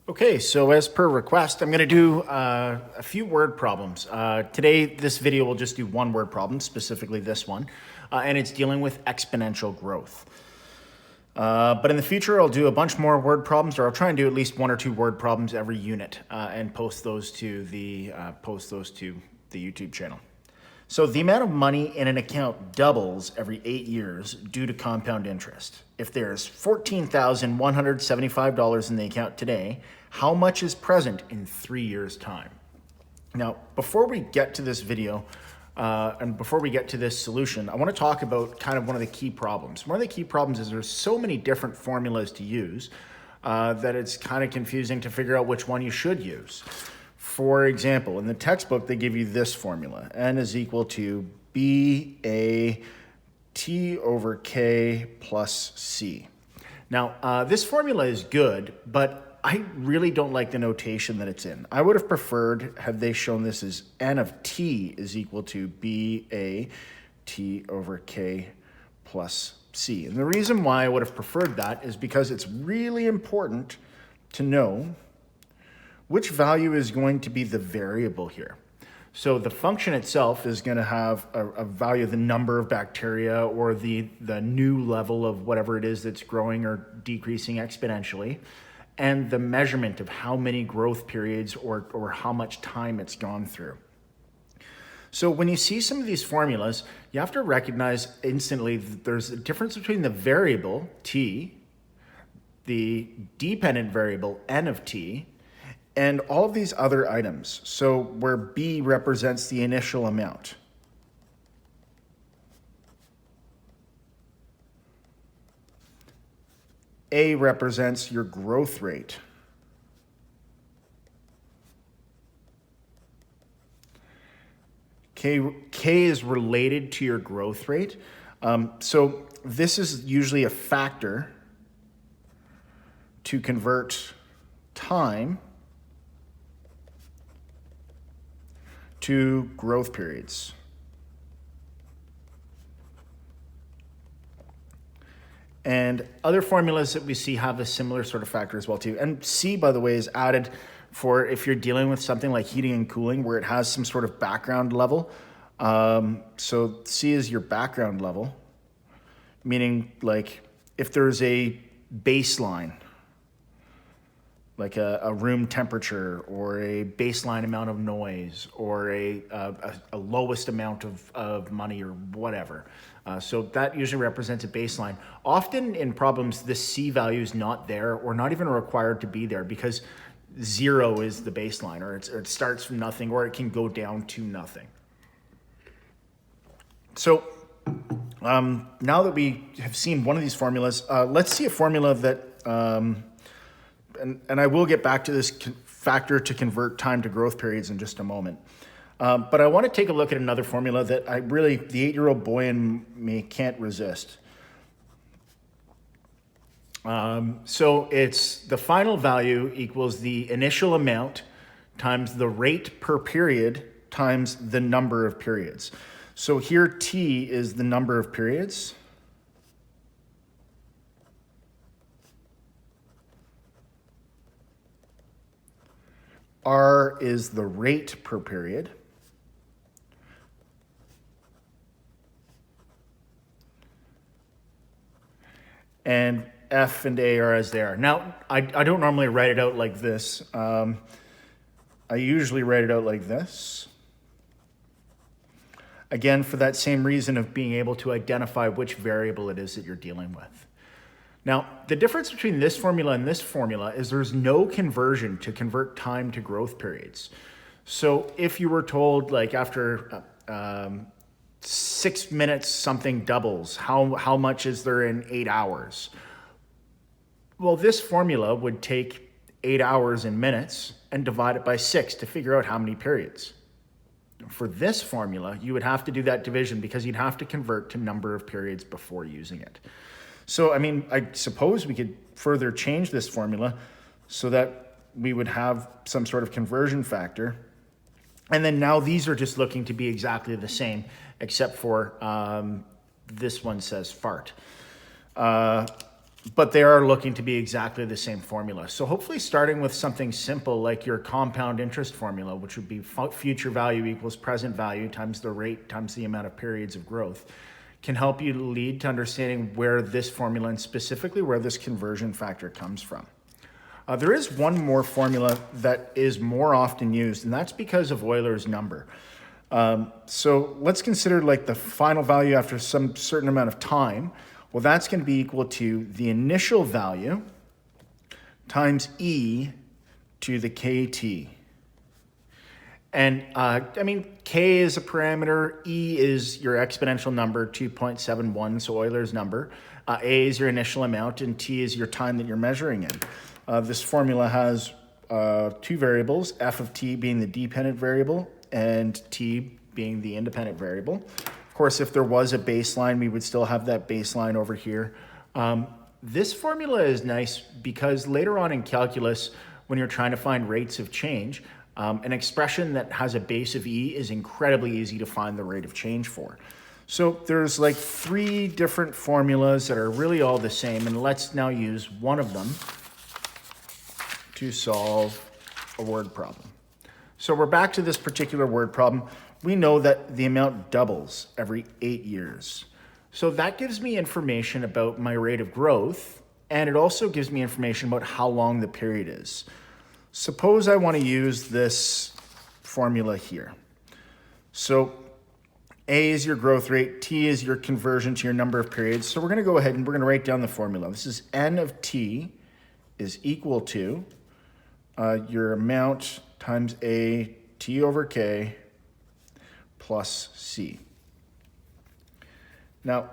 Okay, so as per request, I'm going to do a few word problems. Today, this video will just do one word problem, specifically this one, and it's dealing with exponential growth. But in the future, I'll do a bunch more word problems, or I'll try and do at least one or two word problems every unit and post those to the YouTube channel. So the amount of money in an account doubles every 8 years due to compound interest. If there's $14,175 in the account today, how much is present in 3 years' time? Now, before we get to this video, and before we get to this solution, I want to talk about kind of one of the key problems. One of the key problems is there's so many different formulas to use that it's kind of confusing to figure out which one you should use. For example, in the textbook, they give you this formula. N is equal to BA T over K plus C. Now, this formula is good, but I really don't like the notation that it's in. I would have preferred had they shown this as N of T is equal to BA T over K plus C. And the reason why I would have preferred that is because it's really important to know which value is going to be the variable here. So the function itself is going to have a value of the number of bacteria or the new level of whatever it is that's growing or decreasing exponentially, and the measurement of how many growth periods or how much time it's gone through. So when you see some of these formulas, you have to recognize instantly that there's a difference between the variable, t, the dependent variable, n of t, and all of these other items. So where B represents the initial amount. A represents your growth rate. K is related to your growth rate. So this is usually a factor to convert time to growth periods. And other formulas that we see have a similar sort of factor as well too. And C, by the way, is added for if you're dealing with something like heating and cooling where it has some sort of background level. So C is your background level, meaning like if there's a baseline, like a room temperature or a baseline amount of noise or a lowest amount of money or whatever. So that usually represents a baseline. Often in problems, the C value is not there or not even required to be there because 0 is the baseline, or it starts from nothing, or it can go down to nothing. So now that we have seen one of these formulas, let's see a formula that and I will get back to this factor to convert time to growth periods in just a moment. But I want to take a look at another formula that the 8-year-old boy in me can't resist. So it's the final value equals the initial amount times the rate per period times the number of periods. So here T is the number of periods. R is the rate per period. And F and A are as they are. Now, I don't normally write it out like this. I usually write it out like this. Again, for that same reason of being able to identify which variable it is that you're dealing with. Now, the difference between this formula and this formula is there's no conversion to convert time to growth periods. So if you were told, like after 6 minutes something doubles, how much is there in 8 hours? Well, this formula would take 8 hours in minutes and divide it by 6 to figure out how many periods. For this formula, you would have to do that division because you'd have to convert to number of periods before using it. So, I mean, I suppose we could further change this formula so that we would have some sort of conversion factor. And then now these are just looking to be exactly the same, except for this one says fart. but they are looking to be exactly the same formula. So hopefully starting with something simple like your compound interest formula, which would be future value equals present value times the rate times the amount of periods of growth, can help you lead to understanding where this formula and specifically where this conversion factor comes from. There is one more formula that is more often used, and that's because of Euler's number. So let's consider like the final value after some certain amount of time. Well, that's going to be equal to the initial value times e to the kt. And k is a parameter, e is your exponential number, 2.71, so Euler's number. A is your initial amount, and t is your time that you're measuring in. This formula has two variables, f of t being the dependent variable and t being the independent variable. Of course, if there was a baseline, we would still have that baseline over here. This formula is nice because later on in calculus, when you're trying to find rates of change, an expression that has a base of e is incredibly easy to find the rate of change for. So there's like three different formulas that are really all the same, and let's now use one of them to solve a word problem. So we're back to this particular word problem. We know that the amount doubles every 8 years. So that gives me information about my rate of growth, and it also gives me information about how long the period is. Suppose I want to use this formula here. So A is your growth rate, T is your conversion to your number of periods. So we're going to go ahead and we're going to write down the formula. This is N of T is equal to your amount times A, T over K, plus C. Now,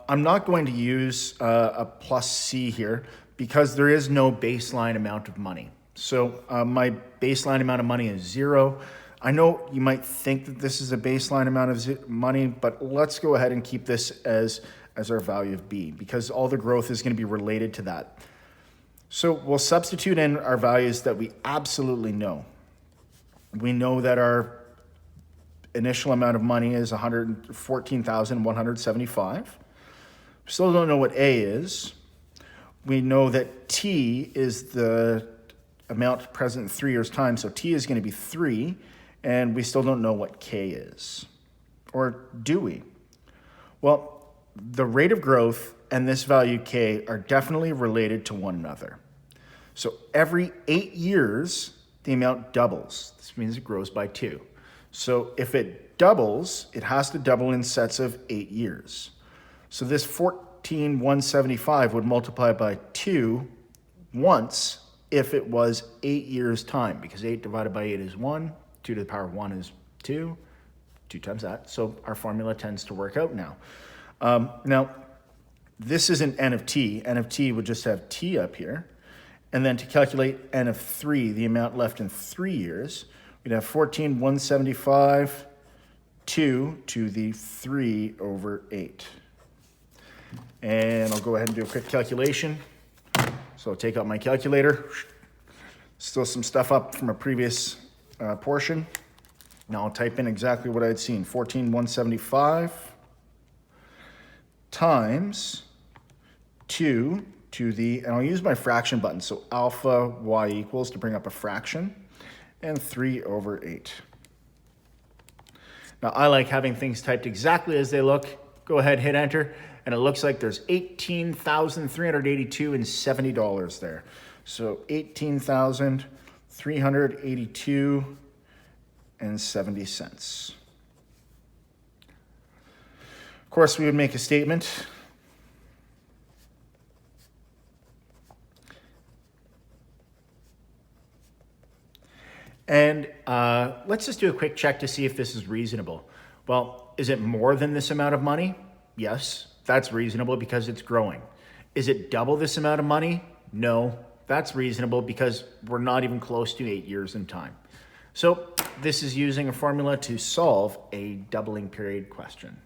I'm not going to use a plus C here because there is no baseline amount of money. So my baseline amount of money is 0. I know you might think that this is a baseline amount of money, but let's go ahead and keep this as our value of B because all the growth is going to be related to that. So we'll substitute in our values that we absolutely know. We know that our initial amount of money is $114,175. We still don't know what A is. We know that T is the amount present in 3 years' time, so T is going to be 3, and we still don't know what K is. Or do we? Well, the rate of growth and this value K are definitely related to one another. So every 8 years, the amount doubles. This means it grows by 2. So if it doubles, it has to double in sets of 8 years. So this 14,175 would multiply by 2 once if it was 8 years' time, because 8 divided by 8 is 1, 2 to the power of 1 is 2, 2 times that. So our formula tends to work out now. Now, this isn't N of T. N of T would just have T up here. And then to calculate N of 3, the amount left in 3 years, we'd have 14,175, 2 to the 3 over 8. And I'll go ahead and do a quick calculation. So I'll take out my calculator. Still some stuff up from a previous portion. Now I'll type in exactly what I had seen. 14,175 times 2 to the, and I'll use my fraction button, so alpha y equals to bring up a fraction, and 3 over 8. Now I like having things typed exactly as they look. Go ahead, hit enter, and it looks like there's $18,382.70 there. So $18,382.70. Of course, we would make a statement. And let's just do a quick check to see if this is reasonable. Well, is it more than this amount of money? Yes, that's reasonable because it's growing. Is it double this amount of money? No, that's reasonable because we're not even close to 8 years in time. So this is using a formula to solve a doubling period question.